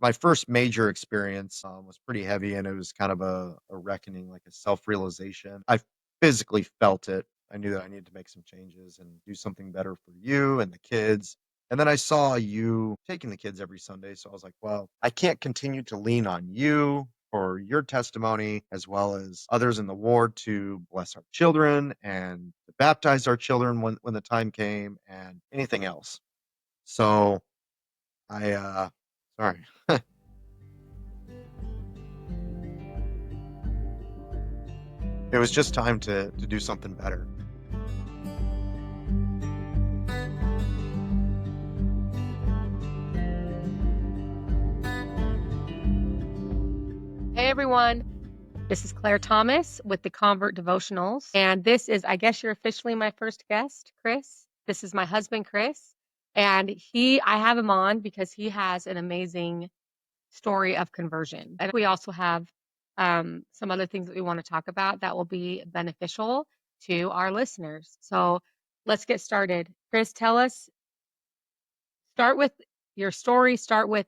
my first major experience was pretty heavy, and it was kind of a reckoning, like a self-realization. I physically felt it. I knew that I needed to make some changes and do something better for you and the kids. And then I saw you taking the kids every Sunday. So I was like, well, I can't continue to lean on you for your testimony as well as others in the ward to bless our children and to baptize our children when the time came and anything else. So sorry. It was just time to do something better. Hey everyone, this is Claire Thomas with the Convert Devotionals, and this is, I guess you're officially my first guest, Chris. This is my husband, Chris, and I have him on because he has an amazing story of conversion. And we also have some other things that we want to talk about that will be beneficial to our listeners. So let's get started. Chris, start with your story, start with,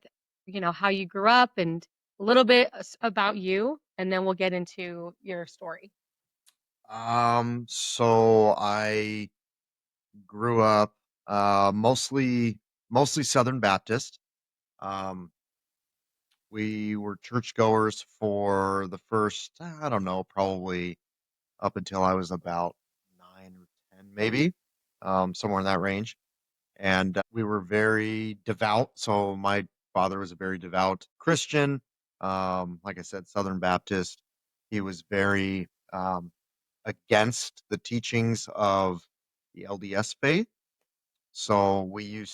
how you grew up and a little bit about you, and then we'll get into your story. So I grew up mostly Southern Baptist. Um, we were churchgoers for the first, I don't know, probably up until I was about 9 or 10, maybe, somewhere in that range. And we were very devout. So my father was a very devout Christian. Like I said, Southern Baptist. He was very against the teachings of the LDS faith. So we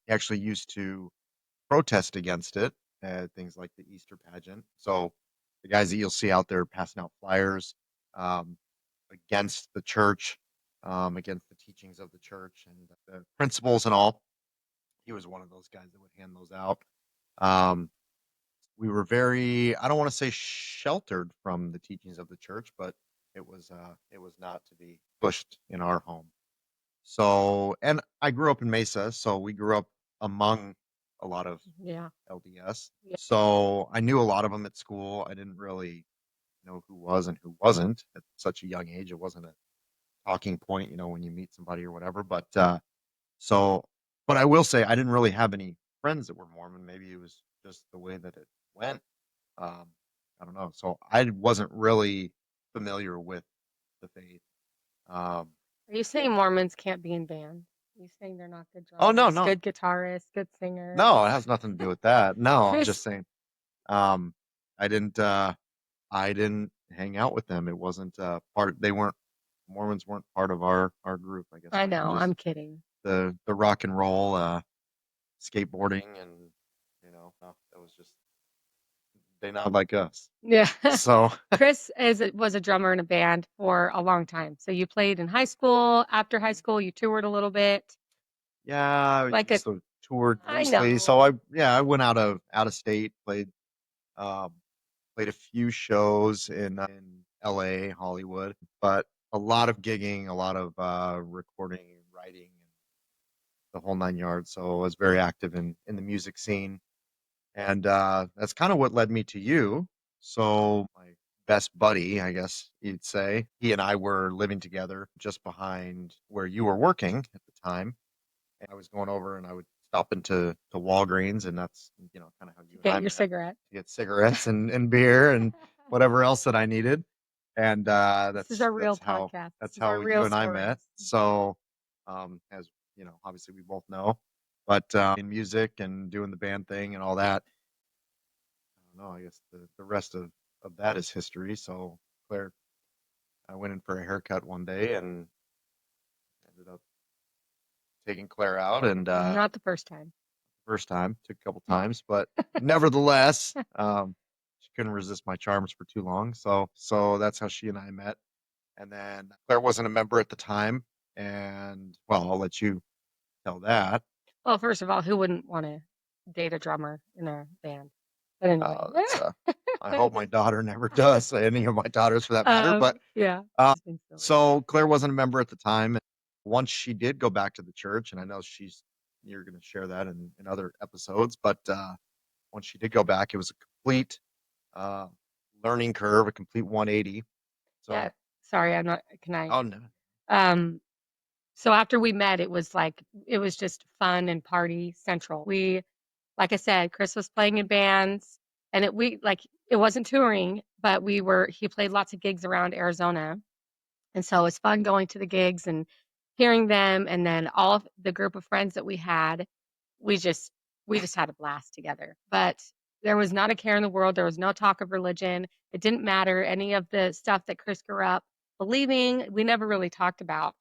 actually used to protest against it, things like the Easter pageant. So the guys that you'll see out there passing out flyers um, against the church, against the teachings of the church and the principles and all. He was one of those guys that would hand those out. Um, we were very, I don't want to say sheltered from the teachings of the church, but it was not to be pushed in our home. So, and I grew up in Mesa, so we grew up among a lot of Yeah. LDS. Yeah. So I knew a lot of them at school. I didn't really know who was and who wasn't at such a young age. It wasn't a talking point, when you meet somebody or whatever. So, but I will say I didn't really have any friends that were Mormon. Maybe it was just the way that it went. Um, I don't know. So I wasn't really familiar with the faith. Um, Are you saying Mormons can't be in band? Are you saying they're not good oh no, drummers, no, good guitarists, good singers? no, it has nothing to do with that. No, I'm Chris, just saying. Um, I didn't. I didn't hang out with them. It wasn't part. They weren't Mormons weren't part of our group. I guess I we know, just I'm kidding. the rock and roll, skateboarding, and no, it was just they not like us. Yeah. So Chris was a drummer in a band for a long time. So you played in high school, after high school, you toured a little bit. yeah, I Like a, used to tour I mostly. So know. I went out of state, um, played a few shows in L.A., Hollywood, but a lot of gigging, a lot of recording, writing, and the whole 9 yards. So I was very active in the music scene, and that's kind of what led me to you. So my best buddy, I guess you'd say, he and I were living together just behind where you were working at the time. And I was going over and I would stop into Walgreens, and that's kind of how you and Get I your met, cigarette. to get cigarettes and beer and whatever else that I needed. And This is that's a real podcast. that's This is our how you real and I met. stories. So as obviously we both know, but in music and doing the band thing and all that, I don't know. I guess the rest of that is history. So Claire, I went in for a haircut one day and ended up taking Claire out, and Not the first time. first time took a couple times, but nevertheless, she couldn't resist my charms for too long. So that's how she and I met. And then Claire wasn't a member at the time, and well, I'll let you tell that. Well, first of all, who wouldn't want to date a drummer in a band? But anyway. That's I hope my daughter never does. Any of my daughters, for that matter. But Yeah. uh, It's been silly. so Claire wasn't a member at the time. Once she did go back to the church, and I know you're going to share that in other episodes, but once she did go back, it was a complete uh, learning curve, a complete 180. Yeah. So, Sorry, I'm not can I oh no, um so after we met, it was like it was just fun and party central. Like I said, Chris was playing in bands and it wasn't touring, but he played lots of gigs around Arizona. And so it's fun going to the gigs and hearing them, and then all of the group of friends that we just we just had a blast together. But there was not a care in the world. There was no talk of religion. It didn't matter any of the stuff that Chris grew up believing. We never really talked about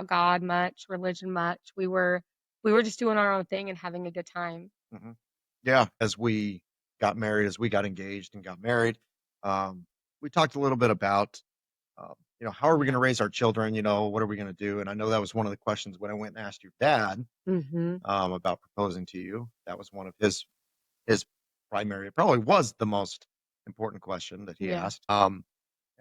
God much, religion much. We were just doing our own thing and having a good time. hmm yeah. As we got married, as we got engaged and got married, um, we talked a little bit about how are we going Yeah. to raise our children? What are we going to do? And I know that was one of the questions when I went and asked your dad Mhm. about proposing to you. That was one of his primary. It probably was the most important question that he Yeah. asked. And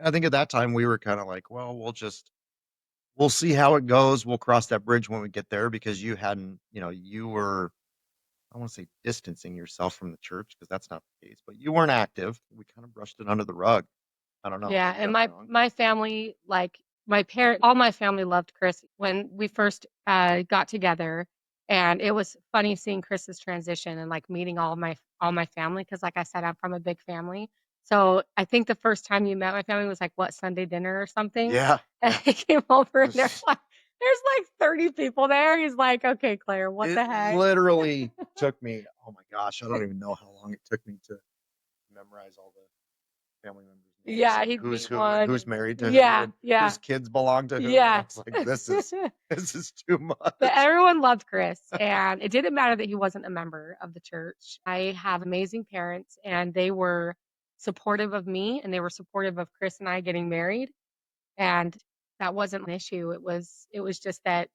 I think at that time we were kind of like, well, we'll see how it goes. We'll cross that bridge when we get there because you hadn't, you were, I want to say distancing yourself from the church because that's not the case, but you weren't active. We kind of brushed it under the rug. I don't know. Yeah, Maybe and I'm my wrong. my family, like my parent, all my family loved Chris when we first got together, and it was funny seeing Chris's transition and like meeting all my family because, like I said, I'm from a big family. So I think the first time you met my family was like what Sunday dinner or something, Yeah. and Yeah. he came over It and was, there's like 30 people there. He's like, okay, Claire, what it the heck? literally took me, oh my gosh, I don't even know how long it took me to memorize all the family members' names Yeah, and he'd who's meet who and one, who's and married to who yeah, and yeah, whose kids belong to who. And I yeah. was like, this is too But much. everyone loved Chris, and it didn't matter that he wasn't a member of the church. I have amazing parents, and they were supportive of me, and they were supportive of Chris and I getting married, and that wasn't an issue. It was just that,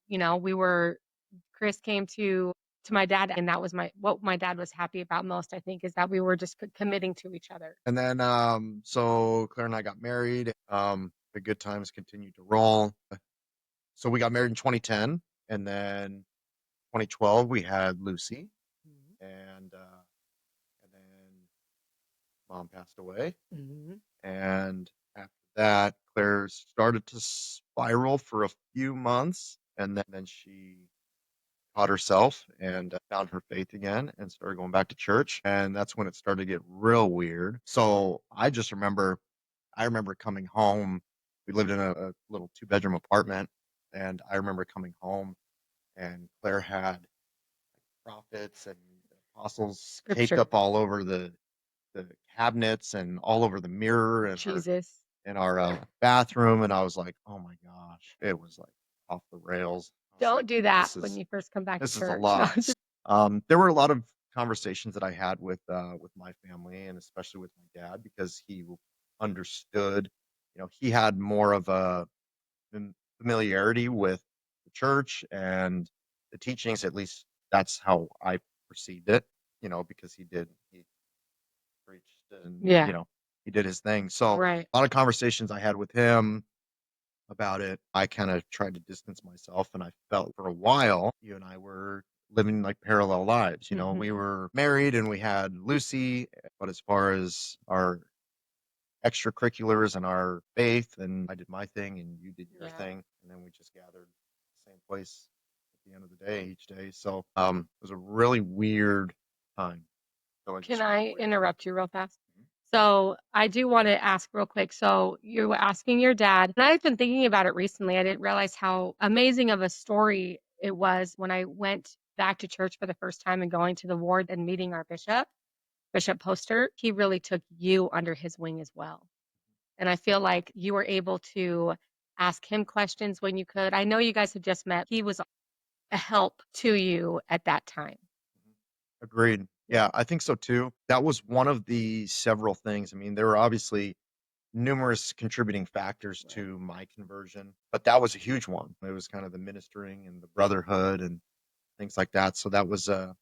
Chris came to my dad, and that was what my dad was happy about most, I think, is that we were just committing to each other. And then, so Claire and I got married. The good times continued to roll. So we got married in 2010, and then 2012 we had Lucy, Mhm. and then mom passed away, Mhm. and after that, Claire started to spiral for a few months, and then she taught herself and found her faith again and started going back to church. And that's when it started to get real weird. So I remember coming home. We lived in a little two-bedroom apartment, and I remember coming home, and Claire had prophets and apostles taped Scripture. up all over the cabinets and all over the mirror Jesus. in our bathroom, and I was like, "Oh my gosh!" It was like off the rails. I was Don't like, do that "This when is you first come back to this is a church. No, lot." There were a lot of conversations that I had with my family and especially with my dad because he understood. He had more of a familiarity with the church and the teachings. At least that's how I perceived it. Because he preached and yeah, he did his thing. So right. a lot of conversations I had with him about it. I kind of tried to distance myself, and I felt for a while you and I were living like parallel lives. We Mhm. were married and we had Lucy, but as far as our extracurriculars and our faith, and I did my thing and you did your Yeah. thing, and then we just gathered the same place at the end of the day each day. So it was a really weird time going Can through I the way of interrupt you real fast? Mhm. So I do want to ask real quick. So you were asking your dad, and I've been thinking about it recently. I didn't realize how amazing of a story it was when I went back to church for the first time and going to the ward and meeting our bishop, Bishop Poster. He really took you under his wing as well. And I feel like you were able to ask him questions when you could. I know you guys had just met. He was a help to you at that time. Agreed. Yeah. Yeah, I think so too. That was one of the several things. I mean, there were obviously numerous contributing factors Right. to my conversion, but that was a huge one. It was kind of the ministering and the brotherhood and things like that. So that was a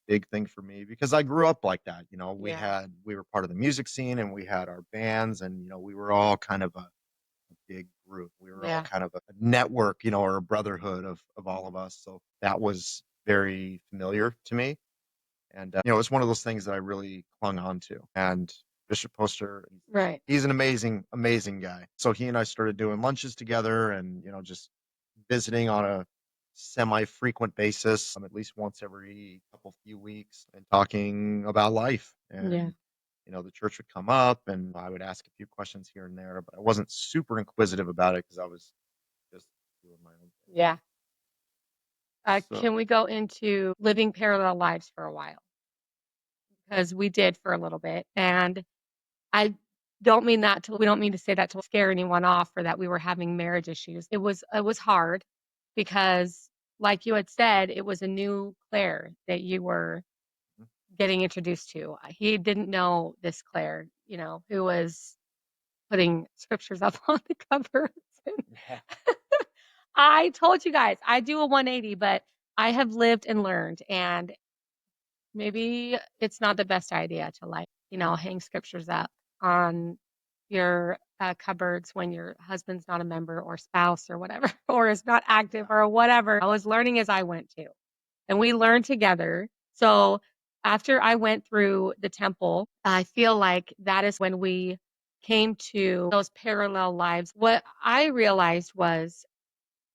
big thing for me because I grew up like that. Yeah. We were part of the music scene and we had our bands and we were all kind of a big group. We were all Yeah. kind of a network, or a brotherhood of all of us. So that was very familiar to me. And, it's one of those things that I really clung on to. And Bishop Poster, Right. he's an amazing, amazing guy. So he and I started doing lunches together and, just visiting on a semi-frequent basis, at least once every couple few weeks and talking about life. Yeah. And, the church would come up and I would ask a few questions here and there, but I wasn't super inquisitive about it because I was just doing my own thing. Yeah. So, Can we go into living parallel lives for a while? Because we did for a little bit, and I don't mean that to we don't mean to say that to scare anyone off or that we were having marriage issues. It was hard because, like you had said, it was a new Claire that you were mhm. getting introduced to. He didn't know this Claire, who was putting scriptures up on the covers. Yeah. I told you guys, I do a 180, but I have lived and learned, and maybe it's not the best idea to, like, hang scriptures up on your cupboards when your husband's not a member or spouse or whatever, or is not active Yeah. or whatever. I was learning as I went too, and we learned together. So after I went through the temple, I feel like that is when we came to those parallel lives. What I realized was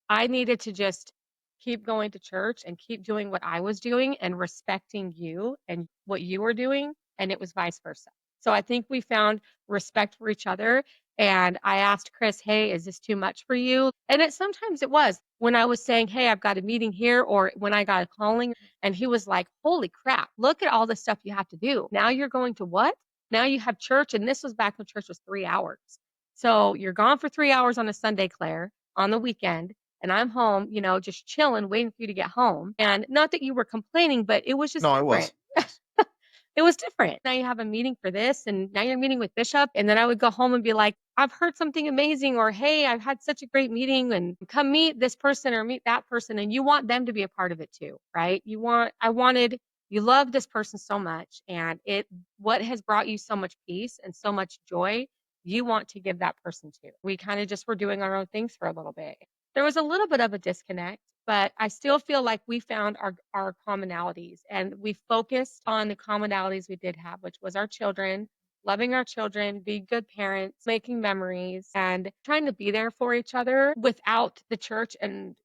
I needed to just keep going to church and keep doing what I was doing and respecting you and what you were doing, and it was vice versa. So I think we found respect for each other, and I asked Chris, "Hey, is this too much for you?" And sometimes it was. When I was saying, "Hey, I've got a meeting here," or when I got a calling, and he was like, "Holy crap, look at all the stuff you have to do. Now you're going to what? Now you have church," and this was back when church was 3 hours. So you're gone for 3 hours on a Sunday, Claire, on the weekend, and I'm home, just chilling, waiting for you to get home. And not that you were complaining, but it was just No, it different. was. It was. It was different. Now you have a meeting for this, and now you're meeting with Bishop. And then I would go home and be like, I've heard something amazing, or hey, I've had such a great meeting, and come meet this person or meet that person. And you want them to be a part of it too, right? You love this person so much, and what has brought you so much peace and so much joy, you want to give that person too. We kind of just were doing our own things for a little bit. There was a little bit of a disconnect, but I still feel like we found our commonalities and we focused on the commonalities we did have, which was our children, loving our children, being good parents, making memories, and trying to be there for each other without the church. And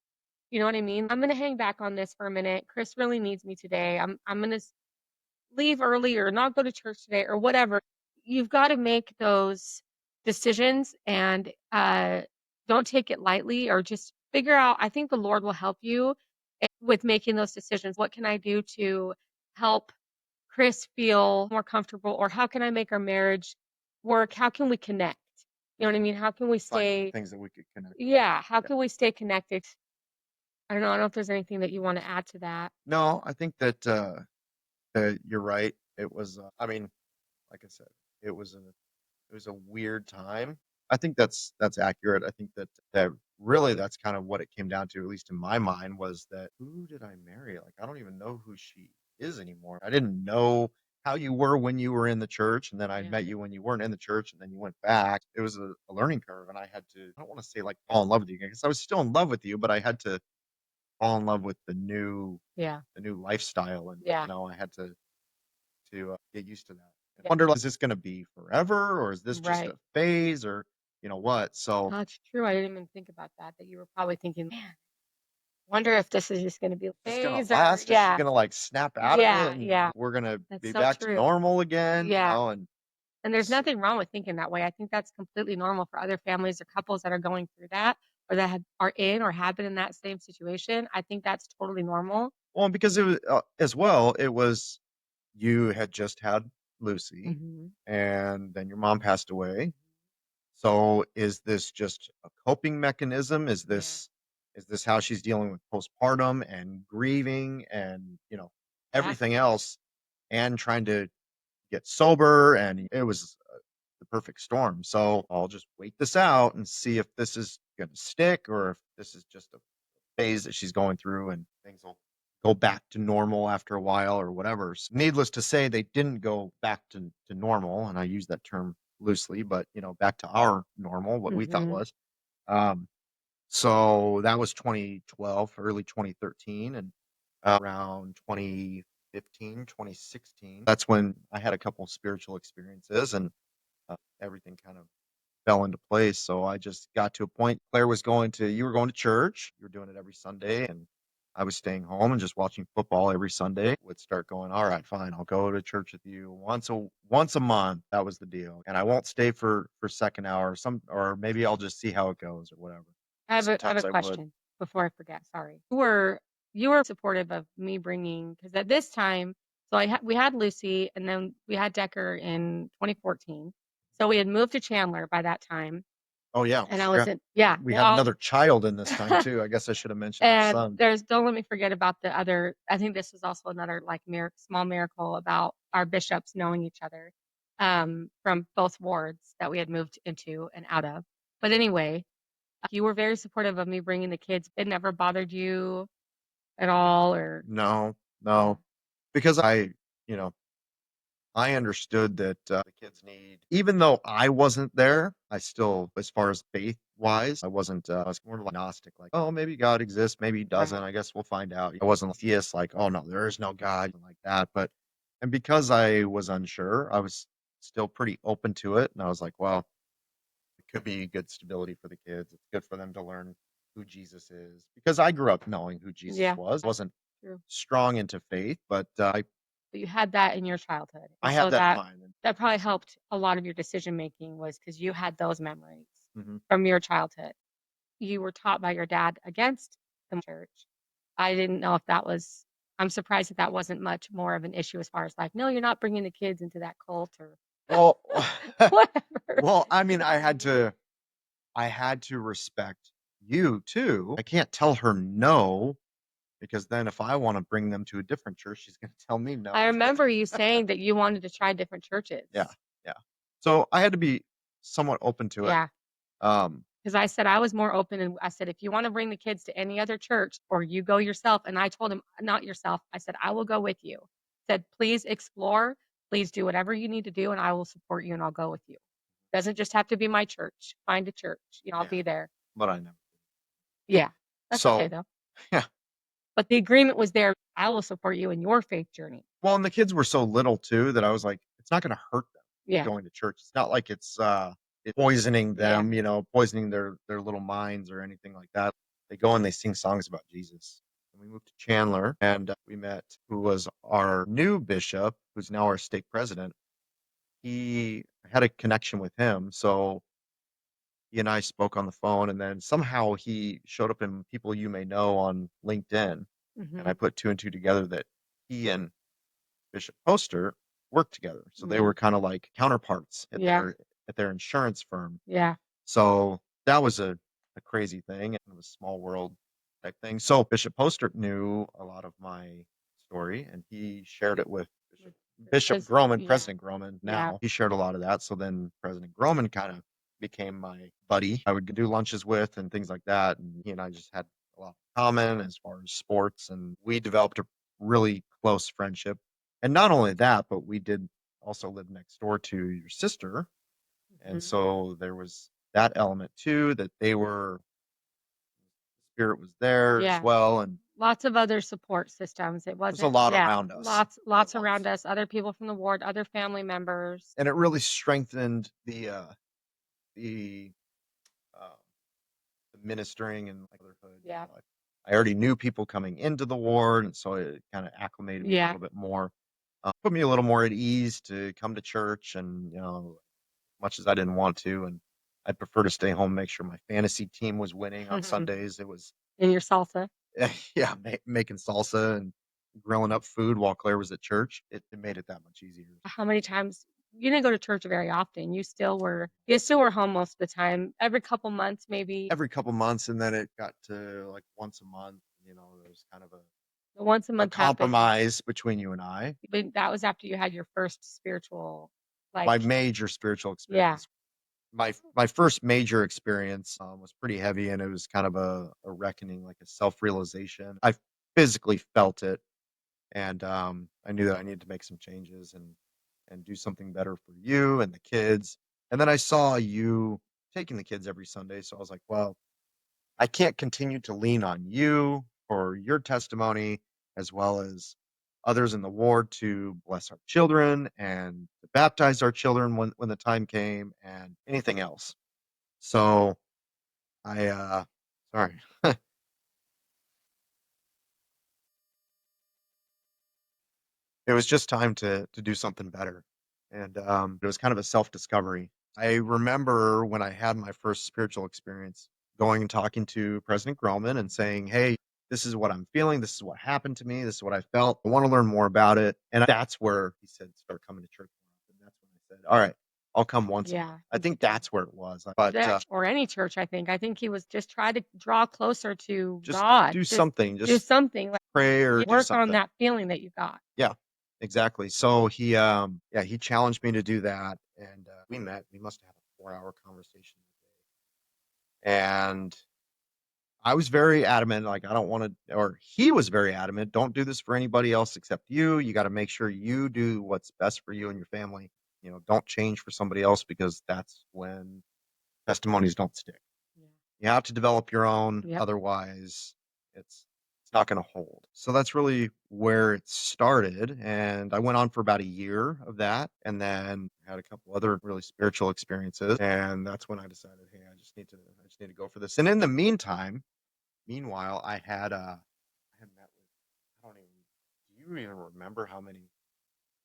you know what I mean? I'm going to hang back on this for a minute. Chris really needs me today. I'm going to leave early or not go to church today or whatever. You've got to make those decisions, and don't take it lightly, or just figure out. I think the Lord will help you with making those decisions. What can I do to help Chris feel more comfortable, or how can I make our marriage work? How can we connect? You know what I mean? How can we Find some stay? things that we could connect on. Yeah, how Yeah. can we stay connected? I don't know. I don't know if there's anything that you want to add to that. No, I think that, you're right. It was, I mean, like I said, it was a it was a weird time. I think that's accurate. I think that really that's kind of what it came down to, at least in my mind, was that who did I marry? Like, I don't even know who she is anymore. I didn't know how you were when you were in the church, and then I Yeah. met you when you weren't in the church, and then you went back. It was a learning curve, and I had to. I don't want to say like fall in love with you because I was still in love with you, but I had to fall in love with Yeah. the new lifestyle, and Yeah. I had to get used to that. And Yeah. wonder, like, is this going to be forever, or is this just Right. a phase, or what? So, That's true. I didn't even think about that. That you were probably thinking, man, wonder if this is just going to be a is this going to phase, or last? Is she yeah, going to like snap out of it, yeah, and yeah. we're going to That's be so back to true. normal again? Yeah. And And there's s- nothing wrong with thinking that way. I think that's completely normal for other families or couples that are going through that, or that are in or have been in that same situation. I think that's totally normal. well, because it was as well, it was you had just had Lucy, Hmm. and then your mom passed away. So is this just a coping mechanism? Yeah. Is this how she's dealing with postpartum and grieving and, Yeah. everything else and trying to get sober, and it was the perfect storm. So I'll just wait this out and see if this is going to stick or if this is just a phase that she's going through and things will go back to normal after a while or whatever. Needless to say, they didn't go back to normal. And I use that term loosely, but back to our normal, what we thought Hmm. was. Um, so that was 2012, early 2013, and around 2015 2016. That's when I had a couple spiritual experiences and everything kind of fell into place. So I just got to a point. You were going to church, you were doing it every Sunday, and I was staying home and just watching football every Sunday. Would start going, all right, fine, I'll go to church with you once a month. That was the deal, and I won't stay for second hour. Or maybe I'll just see how it goes or whatever. I have a Sometimes I would. question before I forget, sorry. You were supportive of me bringing because at this time, so we had Lucy and then we had Decker in 2014. So we had moved to Chandler by that time, Oh yeah, and I was yeah. in yeah, We they had all another child in this time too. I guess I should have mentioned our and son. there's don't let me forget about the other I think this was also another like small miracle about our bishops knowing each other from both wards that we had moved into and out of. But anyway, you were very supportive of me bringing the kids. It never bothered you at all, or No, yeah, no, because you know, I understood that, the kids need even though I wasn't there, I still as far as faith-wise, I was more like agnostic, like, "Oh, maybe God exists, maybe he doesn't, right, I guess we'll find out." I wasn't a theist, like, "Oh, no, there is no God," like that, and because I was unsure, I was still pretty open to it, and I was like, "Well, it could be good stability for the kids. It's good for them to learn who Jesus is." Because I grew up knowing who Jesus yeah, was. Wasn't true. strong into faith, but, But you had that in your childhood, I and had so that in that mind, and that probably helped a lot of your decision making was because you had those memories mhm. from your childhood. You were taught by your dad against the church. I didn't know if that was. I'm surprised that that wasn't much more of an issue as far as like, no, you're not bringing the kids into that cult or Well whatever. well, I mean, I had to respect you too. I can't tell her no, because then if I wanna bring them to a different church, she's gonna tell me no. I remember you saying that you wanted to try different Yeah, churches. yeah. So, I had to be somewhat open to it. Yeah. Um, 'Cause I said I was more open and I said, "If you wanna bring the kids to any other church or you go yourself," and I told him, "Not yourself." I said, "I will go with you." Said, "Please explore. Please do whatever you need to do, and I will support you and I'll go with you. Doesn't just have to be my church. Find a church, I'll yeah, be there." but I never Yeah. That's okay so, though. yeah. But the agreement was there. I will support you in your faith journey. Well, and the kids were so little too that I was like, "It's not gonna hurt them Yeah. going to church." It's not like it's poisoning Yeah. them, poisoning their little minds or anything like that. They go and they sing songs about Jesus. And we moved to Chandler, and, we met who was our new bishop, who's now our stake president. He had a connection with him, so he and I spoke on the phone, and then somehow he showed up in People You May Know on LinkedIn, and I Mhm. put 2 and 2 together that he and Bishop Poster worked together, so they Yeah. were kinda like counterparts at Yeah. their insurance firm. Yeah. So, that was a crazy thing, and it was small world type thing. So, Bishop Poster knew a lot of my story, and he shared it with With Bishop his Groman, yeah. President Groman Yeah. now. He shared a lot of that, so then President Groman kinda became my buddy. I would do lunches with and things like that, and he and I just had a lot in common as far as sports, and we developed a really close friendship. And not only that, but we did also live next door to your sister, and Mhm. so there was that element too, that spirit was there as Yeah. well, and Lots of other support systems. It there's a wasn't lot yeah, around us. There lots was. around us, other people from the ward, other family members. And it really strengthened the, uh the ministering and like motherhood. Yeah. I already knew people coming into the ward, and so it kind of acclimated me a Yeah. little bit more, put me a little more at ease to come to church, and much as I didn't want to, and I'd prefer to stay home, make sure my fantasy team was winning on Sundays. It was In your salsa. yeah, making salsa and grilling up food while Claire was at church. It made it that much easier. How many times you didn't go to church very often. You still were home most of the time. Every couple months, maybe. Every couple months, and then it got to like once a month. There was kind of The once a a month happened, compromise between you and I. but that was after you had your first spiritual, like My major spiritual yeah. experience. My first major experience, was pretty heavy, and it was kind of a reckoning, like a self-realization. I physically felt it, and, I knew that I needed to make some changes and do something better for you and the kids, and then I saw you taking the kids every Sunday, so I was like, "Well, I can't continue to lean on you for your testimony as well as others in the ward to bless our children and to baptize our children when the time came and anything else. So sorry. It was just time to do something better, and, it was kind of a self-discovery. I remember when I had my first spiritual experience, going and talking to President Groman and saying, "Hey, this is what I'm feeling, this is what happened to me, this is what I felt, I wanna learn more about it," and that's where he said, "Start coming to church more often." That's when I said, "Alright, I'll come once a month." Yeah, I think that's where it was, but, that or any church, I think. I think he was just trying to draw closer to just God, do just something, do just something, like, pray or do work on something. that feeling that you got. Yeah, exactly. So yeah, he challenged me to do that, and we met. We must have had a 4-hour conversation, and I was very adamant. Like, I don't want to, or he was very adamant. Don't do this for anybody else except you. You got to make sure you do what's best for you and your family. Don't change for somebody else because that's when testimonies don't stick. Yeah. You have to develop your own, Yep. otherwise it's not gonna hold. So that's really where it started, and I went on for about a year of that, and then had a couple other really spiritual experiences, and that's when I decided, "Hey, I just need to go for this." And in the meanwhile, I had met with I don't even do you even remember how many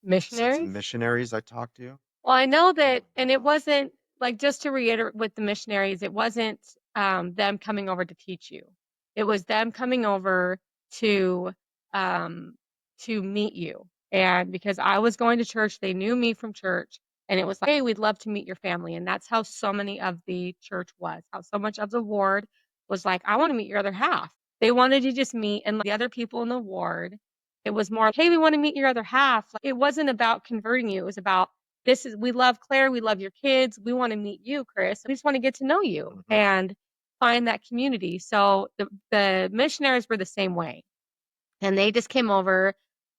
Missionaries? missionaries I talked to? Well, I know Oh that my and it gosh. wasn't like, just to reiterate with the missionaries, it wasn't, them coming over to teach you. It was them coming over to, um, to meet you, and because I was going to church, they knew me from church, and it was like, "Hey, we'd love to meet your family," and that's how so many of the church was, how so much of the ward was like, "I wanna meet your other half." They wanted to just meet and the other people in the ward, it was more, "Hey, we wanna meet your other half." Like, it wasn't about converting you, it was about this is we love Claire, we love your kids, we wanna meet you, Chris, we just wanna get to know you Mhm. and find that community. So the missionaries were the same way, and they just came over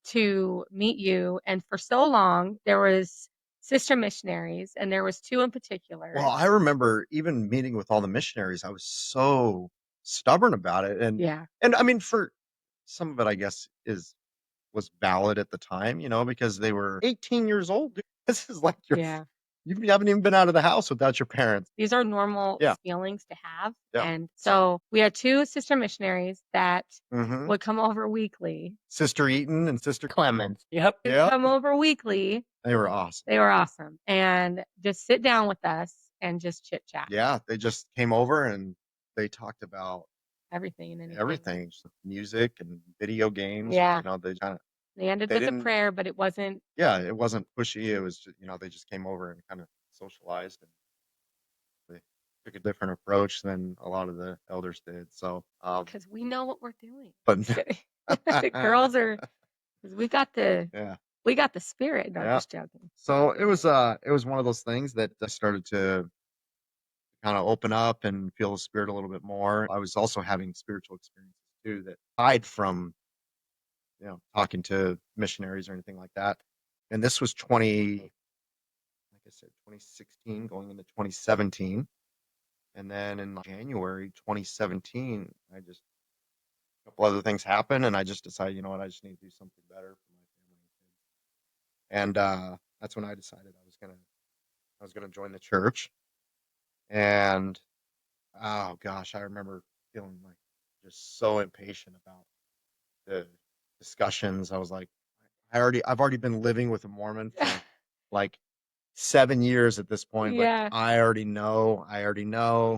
to meet you, and for so long, there was sister missionaries, and there was 2 in Well, particular. I remember even meeting with all the missionaries, I was so stubborn about it, and Yeah, and I mean, for some of it, I guess, is was valid at the time, because they were 18 years old, dude. This is like yeah. you haven't even been out of the house without your parents. These are normal Yeah, feelings to have, yeah. and so we had 2 sister missionaries that Mhm. would come over weekly. Sister Eaton and Sister Clemens. Yep. Would Yep. come over weekly. They were awesome. They were awesome, and just sit down with us and just chit chat, Yeah, they just came over and they talked about everything and anything. everything, just music and video games, Yeah, they ended they with a didn't prayer, but it wasn't yeah, it wasn't pushy, it was they just came over and kinda socialized, and they took a different approach than a lot of the elders did, so, because we know what we're doing. but Just kidding. The girls are 'cause yeah, we got the spirit. No, yeah. just joking. So, it was one of those things that I started to kinda open up and feel the spirit a little bit more. I was also having spiritual experiences too that aside from, talking to missionaries or anything like that, and this was like I said, 2016 going into 2017. And then in January 2017, a couple other things happened, and I just decided, you know what, I just need to do something better for my family and kids. And that's when I decided I was gonna join the church. And oh gosh, I remember feeling like just so impatient about the discussions. I was like, I've already been living with a Mormon for like 7 years at this point, but Yeah. I already know.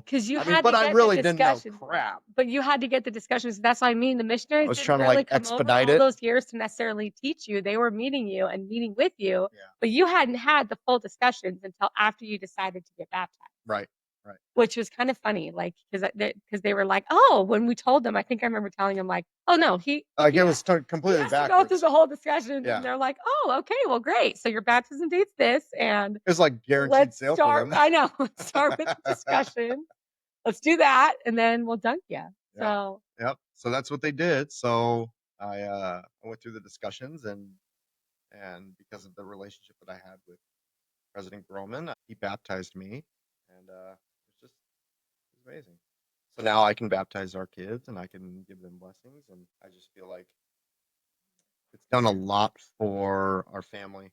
'Cause you I mean, had to but I get the really didn't know discussions, crap. but you had to get the discussions, that's what I mean, the I missionaries was didn't trying to, really like, come over expedite all it. those years to necessarily teach you, they were meeting you and meeting with you, Yeah. but you hadn't had the full discussions until after you decided to get baptized, Right, right. which was kind of funny, like, 'cause they were like, "Oh," when we told them, I think I remember telling them like, "Oh, no, Like, it was he completely has to go through backwards. the whole discussion," and Yeah. they're like, "Oh, okay, well, great, so your baptism date's this, and It was like guaranteed let's sale for start" them. I know, "Let's start with the discussion." Let's do that, and then we'll dunk you. Yep, So, yep. So that's what they did. So I went through the discussions, and because of the relationship that I had with President Groman, he baptized me, and it was amazing. So now I can baptize our kids, and I can give them blessings, and I just feel like it's done a lot for our family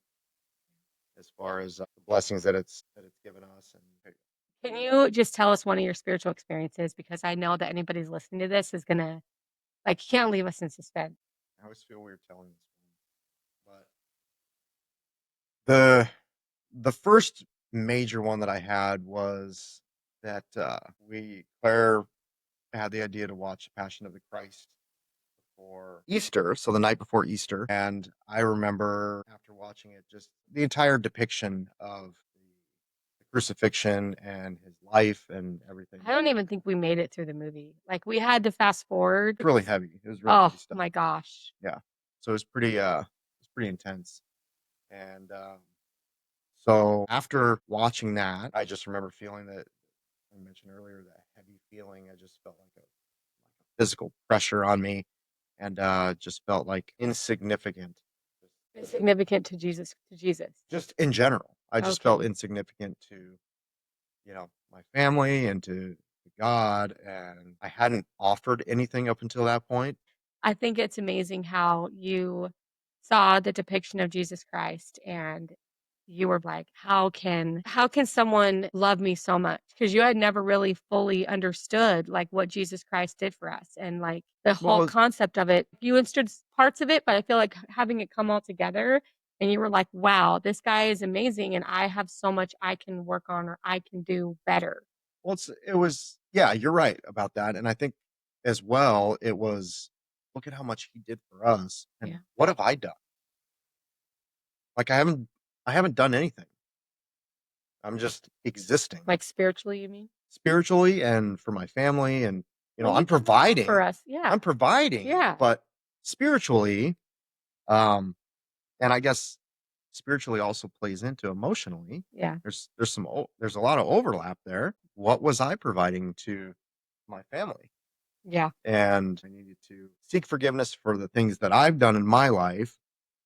as far as the blessings that it's given us. And Can you just tell us one of your spiritual experiences? Because I know that anybody's listening to this is gonna like, you can't leave us in suspense. I always feel weird telling this one, but the first major one that I had was that we Claire had the idea to watch Passion of the Christ for Easter, so the night before Easter. And I remember after watching it, just the entire depiction of the crucifixion and his life and everything. I don't even think we made it through the movie. Like, we had to fast forward. It's really heavy. It was really Oh heavy stuff. my gosh. Yeah. So it's pretty intense. And so after watching that, I just remember feeling that I mentioned earlier, that heavy feeling. I just felt like a physical pressure on me, and just felt like insignificant. Insignificant to Jesus, to Jesus. Just in general, I just felt Okay. insignificant to, my family and to God, and I hadn't offered anything up until that point. I think it's amazing how you saw the depiction of Jesus Christ and you were like, how can someone love me so much? Because you had never really fully understood like what Jesus Christ did for us and like the whole Well, concept of it. You understood parts of it, but I feel like having it come all together and you were like, wow, this guy is amazing and I have so much I can work on or I can do better. it was, yeah, you're right about that, and I think as well, it was, look at how much He did for us, and Yeah. what have I done? Like, I haven't done anything. I'm just existing Like spiritually, you mean? spiritually and for my family, and, Well, I'm you've done a lot for providing us. Yeah. I'm providing, Yeah. but spiritually, um, and I guess spiritually also plays into emotionally. Yeah. There's a lot of overlap there. What was I providing to my family? Yeah. And I needed to seek forgiveness for the things that I've done in my life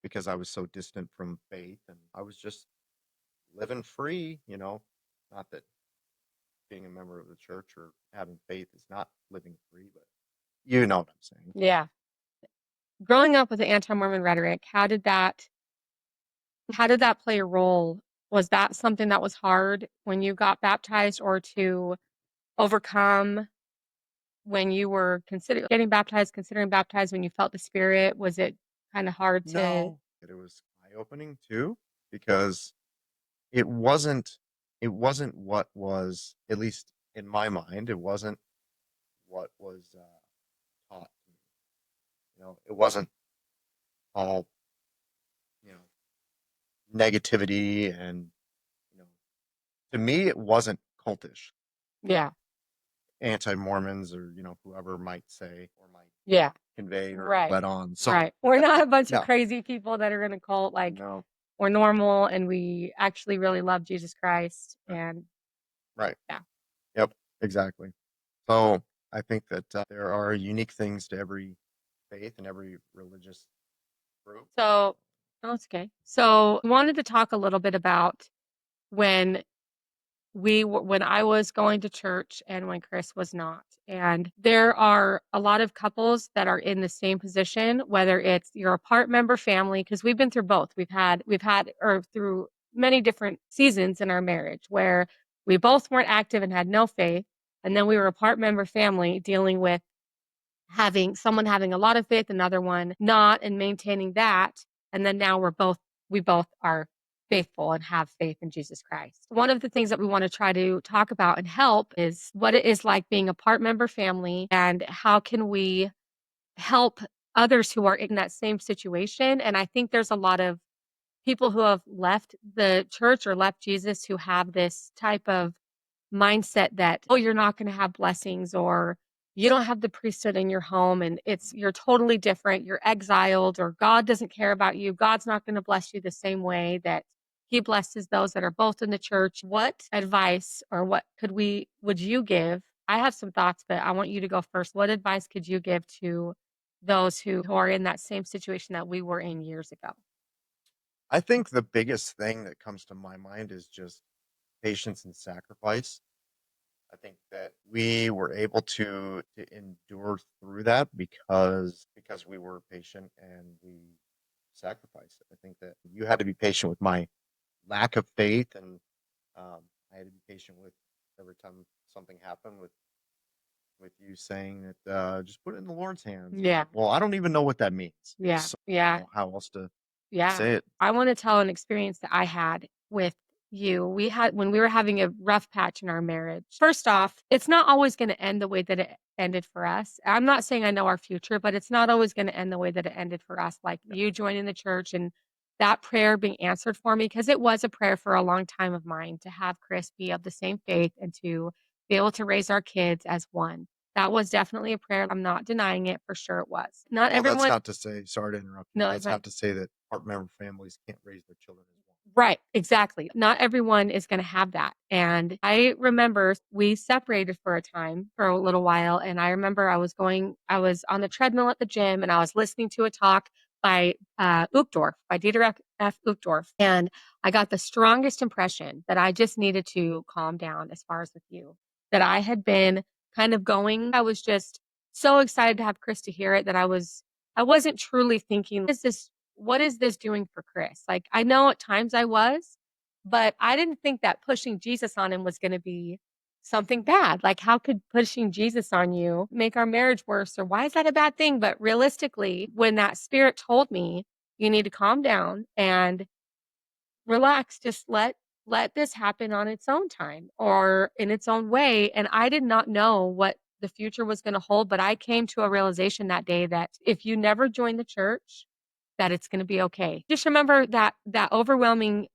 because I was so distant from faith, and I was just living free, not that being a member of the church or having faith is not living free, but you know what I'm saying. Yeah. Growing up with the anti-Mormon rhetoric, how did that play a role? Was that something that was hard when you got baptized or to overcome when you were considering baptized when you felt the Spirit? Was it kind of hard to No. It was eye-opening too, because it wasn't it wasn't what was, at least in my mind, it wasn't what was taught to me. It wasn't all, you know, negativity, and you know, to me it wasn't cultish. Yeah. Anti-Mormons, or whoever might say or might Yeah. convey or Right. let on. So Right. We're not a bunch of no, crazy people that are in a cult, like, no, we're normal and we actually really love Jesus Christ right, and right. yeah. Yep, exactly. So I think that there are unique things to every faith and every religious group. So, oh, it's okay. So, I wanted to talk a little bit about when when I was going to church and when Chris was not. And there are a lot of couples that are in the same position, whether it's your apart member family, because we've been through both. We've had or through many different seasons in our marriage where we both weren't active and had no faith. And then we were a part member family dealing with having a lot of faith, another one not, and maintaining that. And then now we both are faithful and have faith in Jesus Christ. One of the things that we want to try to talk about and help is what it is like being a part member family and how can we help others who are in that same situation. And I think there's a lot of people who have left the church or left Jesus who have this type of mindset that, oh, you're not going to have blessings or you don't have the priesthood in your home and you're totally different. You're exiled or God doesn't care about you. God's not going to bless you the same way that he blesses those that are both in the church. What advice or would you give? I have some thoughts, but I want you to go first. What advice could you give to those who are in that same situation that we were in years ago? I think the biggest thing that comes to my mind is just patience and sacrifice. I think that we were able to endure through that because we were patient, and we sacrifice it. I think that you had to be patient with my lack of faith, and I had to be patient with every time something happened with you saying that just put it in the Lord's hands. And Yeah. well, I don't even know what that means. Yeah. So I don't Yeah. know how else to Yeah. say it. I want to tell an experience that I had with you. We had when we were having a rough patch in our marriage. First off, it's not always going to end the way that it ended for us. I'm not saying I know our future, but it's not always going to end the way that it ended for us. Like Yeah. you joining the church and that prayer being answered for me, because it was a prayer for a long time of mine to have Chris be of the same faith and to be able to raise our kids as one. That was definitely a prayer. I'm not denying it. For sure it was. Not Well, that's everyone. not to say, sorry to interrupt you. No, it's That's fine. not to say that part member families can't raise their children as one. Right, exactly. Not everyone is going to have that. And I remember we separated for a time, for a little while. And I remember I was on the treadmill at the gym and I was listening to a talk by Uchtdorf, by Dieter F. Uchtdorf. And I got the strongest impression that I just needed to calm down as far as with you, that I had been kind of going. I was just so excited to have Chris to hear it that I wasn't truly thinking, what is this doing for Chris? Like, I know at times I was, but I didn't think that pushing Jesus on him was going to be something bad. Like, how could pushing Jesus on you make our marriage worse? Or why is that a bad thing? But realistically, when that spirit told me, you need to calm down and relax, just let this happen on its own time or in its own way. And I did not know what the future was going to hold, but I came to a realization that day that if you never join the church, that it's going to be okay. Just remember that overwhelming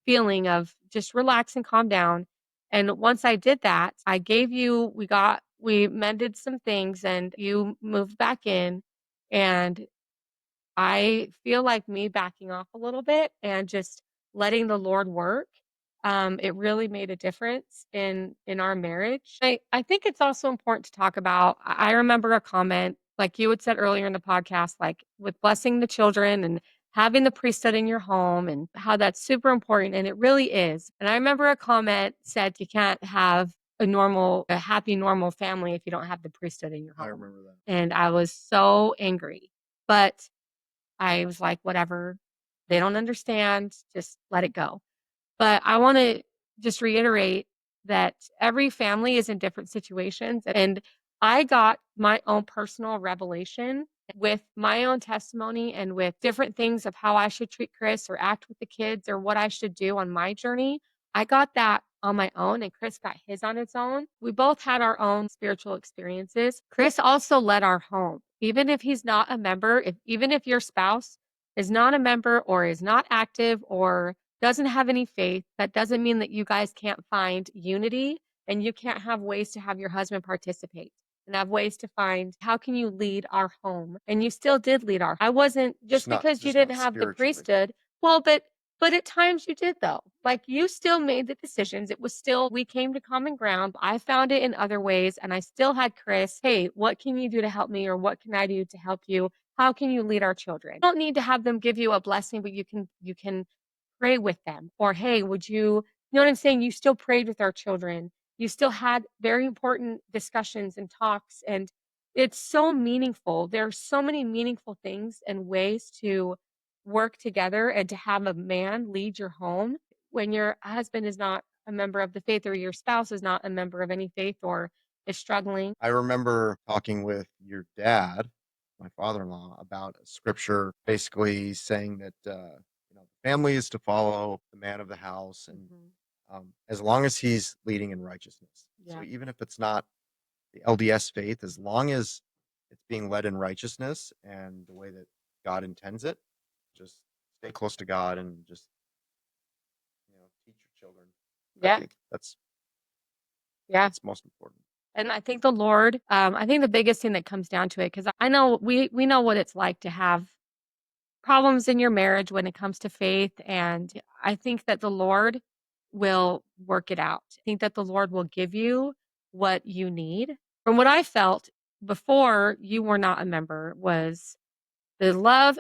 feeling of just relax and calm down. And once I did that, I gave you we mended some things and you moved back in, and I feel like me backing off a little bit and just letting the Lord work, it really made a difference in our marriage. I think it's also important to talk about. I remember a comment like you had said earlier in the podcast, like with blessing the children and having the priesthood in your home and how that's super important, and it really is. And I remember a comment said you can't have a happy, normal family if you don't have the priesthood in your I home. remember that. And I was so angry, but I was like, whatever. They don't understand. Just let it go. But I want to just reiterate that every family is in different situations. And I got my own personal revelation with my own testimony and with different things of how I should treat Chris or act with the kids or what I should do on my journey. I got that on my own, and Chris got his on its own. We both had our own spiritual experiences. Chris also led our home. Even if he's not a member, even if your spouse is not a member or is not active or doesn't have any faith, that doesn't mean that you guys can't find unity and you can't have ways to have your husband participate and have ways to find how can you lead our home. And you still did lead our. I wasn't just because you Just not didn't have the spiritually. priesthood. Well, but at times you did though. Like you still made the decisions. It was still we came to common ground. I found it in other ways and I still had Chris, hey, what can you do to help me or what can I do to help you? How can you lead our children? You don't need to have them give you a blessing, but you can pray with them. Or, hey, would you know what I'm saying? You still prayed with our children. You still had very important discussions and talks. And it's so meaningful. There are so many meaningful things and ways to work together and to have a man lead your home when your husband is not a member of the faith or your spouse is not a member of any faith or is struggling. I remember talking with your dad, my father-in-law, about a scripture basically saying that the family is to follow the man of the house, and Mhm. as long as he's leading in righteousness. So Yeah. even if it's not the LDS faith, as long as it's being led in righteousness and the way that God intends it, just stay close to God and just teach your children. I Yeah. think Yeah. that's most important. And I think the Lord, I think the biggest thing that comes down to it, because I know we know what it's like to have problems in your marriage when it comes to faith. And I think that the Lord will work it out. I think that the Lord will give you what you need. From what I felt before you were not a member was the love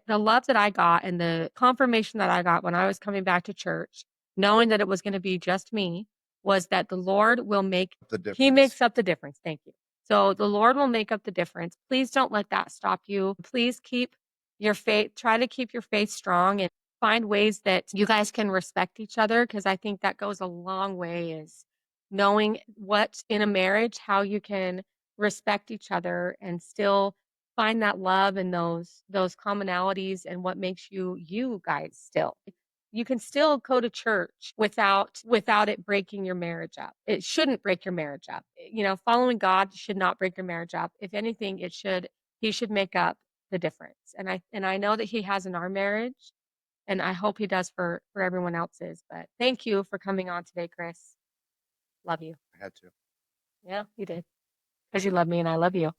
the love that I got and the confirmation that I got when I was coming back to church, knowing that it was going to be just me, was that the Lord will The he difference. makes up the difference. Thank you. So the Lord will make up the difference. Please don't let that stop you. Please keep your faith, try to keep your faith strong and find ways that you guys can respect each other, because I think that goes a long way, is knowing what in a marriage, how you can respect each other and still find that love and those commonalities and what makes you guys still. You can still go to church without it breaking your marriage up. It shouldn't break your marriage up. You know, following God should not break your marriage up. If anything, he should make up the difference. And I know that he has in our marriage, and I hope he does for everyone else's. But thank you for coming on today, Chris. Love you. I had to. Yeah, you did. Because you love me and I love you.